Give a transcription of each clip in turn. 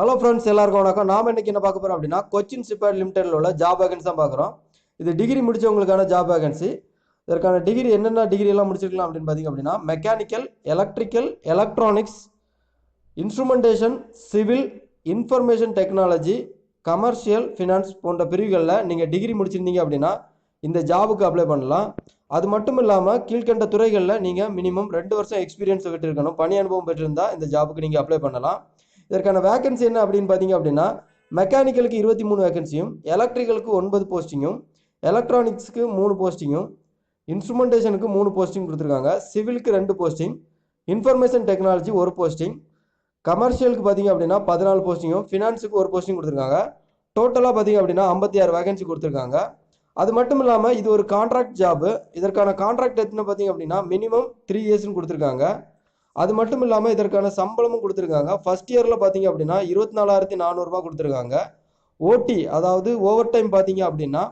Hello friends, எல்லாருக்கும் வணக்கம். நாம் இன்னைக்கு என்ன பார்க்க போகிறோம் அப்படின்னா, கொச்சின் ஷிப்யார்ட் லிமிடெடில் உள்ள ஜாப் வேகன்சி தான் பார்க்குறோம். இது டிகிரி முடிச்சவங்களுக்கான ஜாப் வேகன்சி. இதற்கான டிகிரி என்னென்ன டிகிரி எல்லாம் முடிச்சிருக்கலாம் அப்படின்னு பார்த்தீங்க அப்படின்னா, mechanical, electrical, electronics, instrumentation, civil, information technology, commercial, finance போன்ற பிரிவுகளில் நீங்கள் டிகிரி முடிச்சிருந்தீங்க அப்படின்னா இந்த ஜாபுக்கு அப்ளை பண்ணலாம். அது மட்டும் இல்லாமல் கீழ்கண்ட துறைகளில் நீங்கள் மினிமம் 2 வருஷம் எக்ஸ்பீரியன்ஸ் விட்டுருக்கணும், பணி அனுபவம் பெற்றிருந்தால் இந்த ஜாபுக்கு நீங்கள் அப்ளை பண்ணலாம். இதற்கான வேகன்சி என்ன அப்படின்னு பார்த்தீங்க அப்படின்னா, மெக்கானிக்கலுக்கு 23 வேகன்சியும், எலக்ட்ரிக்கலுக்கு 9 போஸ்டிங்கும், எலக்ட்ரானிக்ஸுக்கு 3 போஸ்டிங்கும், இன்ஸ்ட்ருமெண்டேஷனுக்கு 3 போஸ்டிங் கொடுத்துருக்காங்க, சிவிலுக்கு 2 போஸ்டிங், இன்ஃபர்மேஷன் டெக்னாலஜி 1 போஸ்டிங், கமர்ஷியலுக்கு பார்த்தீங்க அப்படின்னா 14 போஸ்டிங்கும், ஃபினான்ஸுக்கு 1 போஸ்டிங் கொடுத்துருக்காங்க. டோட்டலாக பார்த்தீங்க அப்படின்னா 56 வேகன்சி கொடுத்துருக்காங்க. அது மட்டும் இல்லாமல் இது ஒரு கான்ட்ராக்ட் ஜாபு. இதற்கான கான்ட்ராக்ட் எத்தனை பார்த்தீங்க அப்படின்னா மினிமம் 3 இயர்ஸ்னு கொடுத்துருக்காங்க. அது மட்டும் இல்லாமல் இதற்கான சம்பளமும் கொடுத்துருக்காங்க. ஃபர்ஸ்ட் இயரில் பார்த்தீங்க அப்படின்னா 24,400 ரூபாய் கொடுத்துருக்காங்க. ஓடி அதாவது ஓவர் டைம் பார்த்தீங்க அப்படின்னா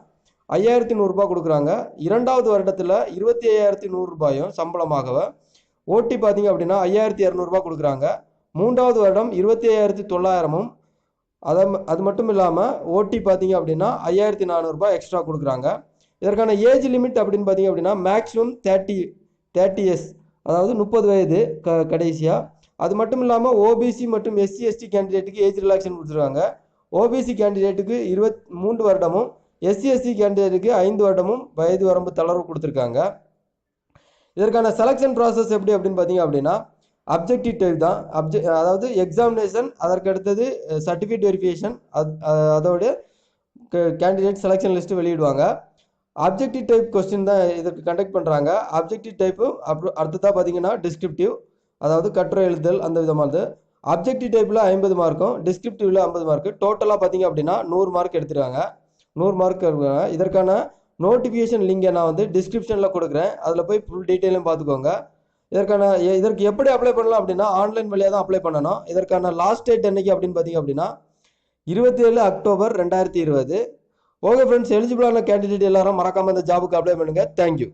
5,100 ரூபாய் கொடுக்குறாங்க. இரண்டாவது வருடத்தில் 25,100 ரூபாயும் சம்பளமாக, ஓடி பார்த்தீங்க அப்படின்னா 5,200 ரூபாய் கொடுக்குறாங்க. மூன்றாவது வருடம் 25,900ம், அது மட்டும் இல்லாமல் ஓடி பார்த்தீங்க அப்படின்னா 5,400 ரூபாய் எக்ஸ்ட்ரா கொடுக்குறாங்க. இதற்கான ஏஜ் லிமிட் அப்படின்னு பார்த்தீங்க அப்படின்னா மேக்ஸிமம் 30 இயர்ஸ், அதாவது 30 வயது கடைசியாக. அது மட்டும் இல்லாமல் ஓபிசி மற்றும் எஸ்சி எஸ்டி கேண்டிடேட்டுக்கு ஏஜ் ரிலாக்ஷன் கொடுத்துருக்காங்க. ஓபிசி கேண்டிடேட்டுக்கு 23 வருடமும், எஸ்சி எஸ்டி கேண்டிடேட்டுக்கு 5 வருடமும் வயது வரம்பு தளர்வு கொடுத்துருக்காங்க. இதற்கான செலெக்ஷன் ப்ராசஸ் எப்படி அப்படின்னு பார்த்தீங்க அப்படின்னா, அப்ஜெக்டிவ் டைப் தான். அதாவது எக்ஸாமினேஷன், அதற்கு அடுத்தது சர்டிஃபிகேட் வெரிஃபிகேஷன், அதோட கேண்டிடேட் செலெக்ஷன் லிஸ்ட்டு வெளியிடுவாங்க. அப்ஜெக்டிவ் டைப் கொஸ்டின் தான் இதற்கு கண்டக்ட் பண்ணுறாங்க. அப்ஜெக்டிவ் டைப்பு அடுத்ததாக பார்த்தீங்கன்னா டிஸ்கிரிப்டிவ், அதாவது கட்டுரை எழுதுதல் அந்த விதமானது. அப்ஜெக்டிவ் டைப்பில் 50 மார்க்கும், டிஸ்கிரிப்டிவில் 50 மார்க்கு, டோட்டலாக பார்த்தீங்க அப்படின்னா 100 மார்க் எடுத்துருக்காங்க. 100 மார்க் எடுக்கிறாங்க. இதற்கான நோட்டிஃபிகேஷன் லிங்கை நான் வந்து டிஸ்கிரிப்ஷனில் கொடுக்குறேன், அதில் போய் ஃபுல் டீட்டெயிலும் பார்த்துக்கோங்க. இதற்கு எப்படி அப்ளை பண்ணலாம் அப்படின்னா, ஆன்லைன் வழியாக தான் அப்ளை பண்ணணும். இதற்கான லாஸ்ட் டேட் என்னைக்கு அப்படின்னு பார்த்தீங்க அப்படின்னா 27 அக்டோபர் 2020. ஓகே ஃப்ரெண்ட்ஸ், எலிஜிபிளான கேண்டிடேட் எல்லாரும் மறக்காமல் இந்த ஜாபுக்கு அப்ளை பண்ணுங்கள். தேங்க்யூ.